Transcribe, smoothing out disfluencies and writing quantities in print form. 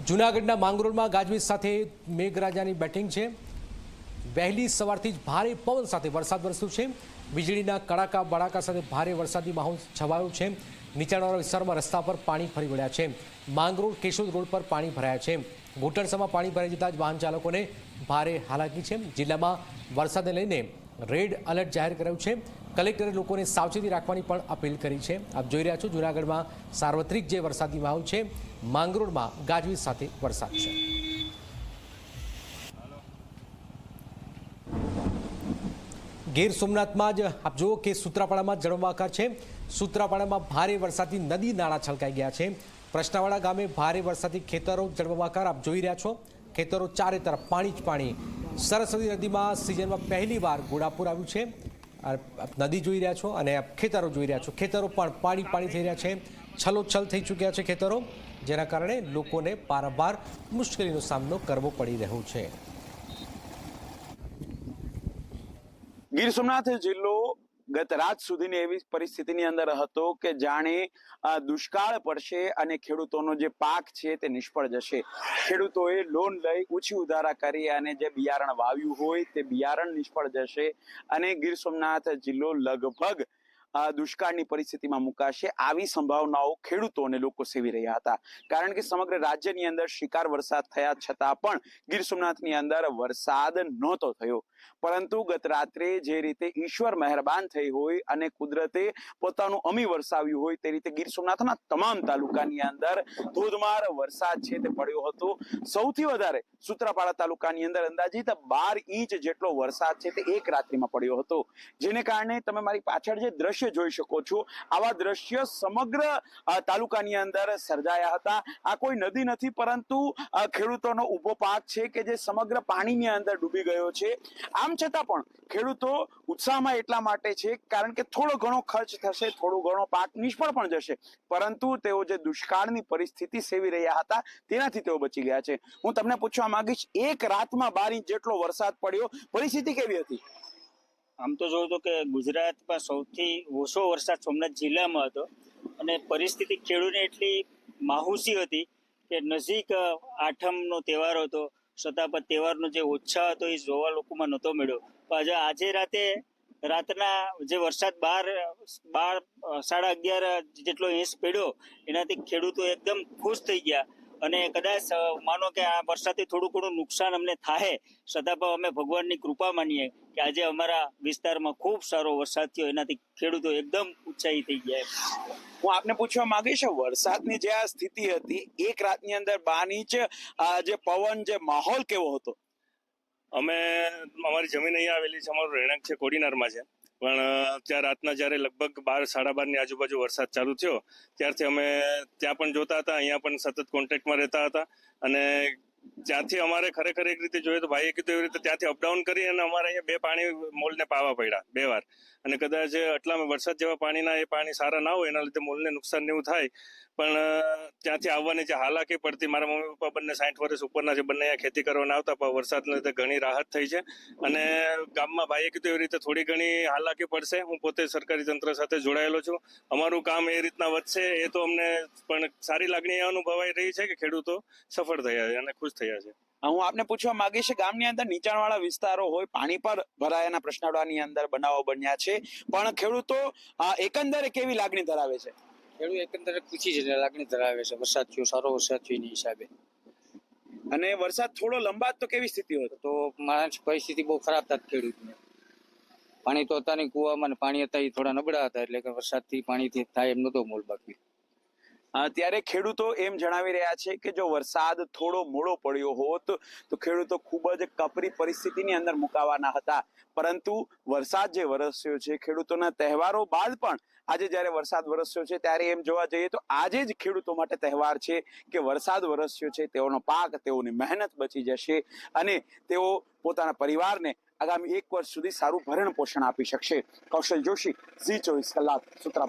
જૂનાગઢના માંગરોળમાં ગાજવીજ સાથે મેઘરાજાની બેટિંગ છે। વહેલી સવારથી જ ભારે પવન સાથે વરસાદ વરસ્યો છે। વીજળીના કડાકા બડાકા સાથે ભારે વરસાદી માહોલ છવાયો છે। નીચાણવાળા વિસ્તારમાં રસ્તા પર પાણી ફરી વળ્યા છે। માંગરોળ કેશોદ રોડ પર પાણી ભરાયા છે। ઘૂંટણસમાં પાણી ભરાઈ જતા જ વાહન ચાલકોને ભારે હાલાકી છે। જિલ્લામાં વરસાદને લઈને રેડ એલર્ટ જાહેર કરાયું છે। કલેક્ટરે લોકોને સાવચેતી રાખવાની પણ અપીલ કરી છે। આપ જોઈ રહ્યા છો જૂનાગઢમાં સાર્વત્રિક જે વરસાદી માહોલ છે, માંગરોળમાં ગાજવીજ સાથે વરસાદ છે। ગીર સોમનાથમાં જ આપ જુઓ કે સૂત્રાપાડામાં જળબંબાકાર છે। સૂત્રાપાડામાં ભારે વરસાદથી નદી નાળા છલકાઈ ગયા છે। પ્રશ્નાવાડા ગામે ભારે વરસાદથી ખેતરો જળબંબાકાર આપ જોઈ રહ્યા છો। ખેતરો ચારે તરફ પાણી જ પાણી। સરસ્વતી નદીમાં સિઝનમાં પહેલીવાર ઘોડાપુર આવ્યું છે। નદી જોઈ રહ્યા છો અને ખેતરો જોઈ રહ્યા છો। ખેતરો પણ પાણી પાણી થઈ રહ્યા છે। છલોછલ થઈ ચૂક્યા છે ખેતરો, જેના કારણે લોકોને પારાવાર મુશ્કેલીનો સામનો કરવો પડી રહ્યો છે। ગીર સોમનાથ જિલ્લો ગત રાત સુધીની એવી પરિસ્થિતિની અંદર હતો કે જાણે દુષ્કાળ પડશે અને ખેડૂતોનો જે પાક છે તે નિષ્ફળ જશે। ખેડૂતોએ લોન લઈ ઊંચી ઉધારા કરી અને જે બિયારણ વાવ્યું હોય તે બિયારણ નિષ્ફળ જશે અને ગીર સોમનાથ જિલ્લો લગભગ દુષ્કાળની પરિસ્થિતિમાં મુકાશે, આવી સંભાવનાઓ ખેડૂતોને લોકો સેવી રહ્યા હતા। કારણ કે સમગ્ર રાજ્યની અંદર શિકાર વરસાદ થયા છતાં પણ ગીર સોમનાથની અંદર વરસાદ નહોતો થયો। પરંતુ ગત રાત્રે જે રીતે ઈશ્વર મહેરબાન થઈ હોય અને કુદરતે પોતાનું અમી વરસાવ્યું હોય તે રીતે ગીર સોમનાથના તમામ તાલુકાની અંદર ધોધમાર વરસાદ છે તે પડ્યો હતો। સૌથી વધારે સૂત્રાપાડા તાલુકાની અંદર અંદાજિત 12 ઇંચ જેટલો વરસાદ છે તે એક રાત્રિમાં પડ્યો હતો, જેને કારણે તમે મારી પાછળ જે દ્રશ્ય જોઈ શકો છો, આવા દ્રશ્ય સમગ્ર તાલુકાની અંદર સર્જાયા હતા। આ કોઈ નદી નથી, પરંતુ ખેડૂતોનો ઉભો પાક છે કે જે સમગ્ર પાણીની અંદર ડૂબી ગયો છે। આમ છતાં પણ ખેડૂતો ઉત્સાહમાં એટલા માટે છે કારણ કે થોડો ઘણો ખર્ચ થશે, થોડો ઘણો પાક નિષ્ફળ પણ જશે, પરંતુ તેઓ જે દુષ્કાળની પરિસ્થિતિ સેવી રહ્યા હતા તેનાથી તેઓ બચી ગયા છે। હું તમને પૂછવા માંગીશ, એક રાતમાં 12 ઇંચ જેટલો વરસાદ પડ્યો, પરિસ્થિતિ કેવી હતી? આમ તો જોયું તો કે ગુજરાતમાં સૌથી ઓછો વરસાદ સોમનાથ જિલ્લામાં હતો અને પરિસ્થિતિ ખેડૂતને એટલી માહુસી હતી કે નજીક આઠમનો તહેવાર હતો, છતાં પણ તહેવારનો જે ઉત્સાહ હતો એ જોવા લોકોમાં નહોતો મળ્યો। પણ આજે રાતના જે વરસાદ 11:30 જેટલો ઇંચ પડ્યો, એનાથી ખેડૂતો એકદમ ખુશ થઈ ગયા અને કદાચ માનો કે આ વરસાદથી થોડું ઘણું નુકસાન અમને થાય, છતાં પણ અમે ભગવાનની કૃપા માનીએ કે આજે અમારા વિસ્તારમાં ખૂબ સારો વરસાદ થયો, એનાથી ખેડૂતો એકદમ ઉત્સાહી થઈ ગયા। હું આપને પૂછવા માંગીશ, વરસાદની જે આ સ્થિતિ હતી, એક રાતની અંદર 12 ઇંચ જે પવન, જે માહોલ કેવો હતો? અમારી જમીન અહીંયા આવેલી છે, અમારું રહેણાંક છે કોડીનારમાં છે, પણ ત્યાં રાતના જ્યારે લગભગ 12-12:30 ની આજુબાજુ વરસાદ ચાલુ થયો ત્યારથી અમે ત્યાં પણ જોતા હતા, અહીંયા પણ સતત કોન્ટેક્ટમાં રહેતા હતા અને ત્યાંથી અમારે ખરેખર એક રીતે જોઈએ તો ભાઈએ કીધું એવી રીતે ત્યાંથી અપડાઉન કરી અને અમારે અહીંયા 2 પાણી મોલને પાવા પડ્યા 2 વાર, અને કદાચ આટલા વરસાદ જેવા પાણીના એ પાણી સારા ના હોય એના લીધે મોલને નુકસાન ને એવું થાય, પણ ત્યાંથી આવવાની જે હાલાકી પડતી, મારા મમ્મી પપ્પા બંને 60 વર્ષ ઉપરના છે, બંને અહીંયા ખેતી કરવાના આવતા, પણ વરસાદને લીધે ઘણી રાહત થઈ છે અને ગામમાં ભાઈએ કીધું એવી રીતે થોડી ઘણી હાલાકી પડશે। હું પોતે સરકારી તંત્ર સાથે જોડાયેલો છું, અમારું કામ એ રીતના વધશે એ તો અમને પણ સારી લાગણી અનુભવાઈ રહી છે કે ખેડૂતો સફળ થયા છે અને ખુશ થયા છે। હું આપને પૂછવા માંગીશ, ગામની અંદર નીચાણવાળા વિસ્તારો હોય, પાણી પર ભરાયાના પ્રશ્નાવડાની અંદર બનાવો બન્યા છે, પણ ખેડૂતો એકંદરે કેવી લાગણી ધરાવે છે? ખેડૂત એકંદરે ખુશી છે, લાગણી ધરાવે છે, વરસાદ થયો, સારો વરસાદ થયો એની હિસાબે। અને વરસાદ થોડો લંબાત તો કેવી સ્થિતિ હોય? તો માણસ પરિસ્થિતિ બહુ ખરાબ થાય ખેડૂતને। પાણી તો હતા નહીં કુવામાં, પાણી હતા એ થોડા નબળા હતા, એટલે કે વરસાદથી પાણીથી થાય એમ નતો મોલ બાકી। ત્યારે ખેડૂતો એમ જણાવી રહ્યા છે કે જો વરસાદ થોડો મોડો પડ્યો હોત તો ખેડૂતો ખૂબ જ કપરી પરિસ્થિતિની અંદર મુકાવાના હતા, પરંતુ વરસાદ જે વરસ્યો છે, ખેડૂતોના તહેવારો બાદ પણ આજે જ્યારે વરસાદ વરસ્યો છે ત્યારે એમ જોવા જઈએ તો આજે જ ખેડૂતો માટે તહેવાર છે કે વરસાદ વરસ્યો છે, તેઓનો પાક, તેઓની મહેનત બચી જશે અને તેઓ પોતાના પરિવારને આગામી 1 વર્ષ સુધી સારું ભરણ પોષણ આપી શકશે। કૌશલ જોશી, ઝી 24 કલાક, સૂત્રાપાડા।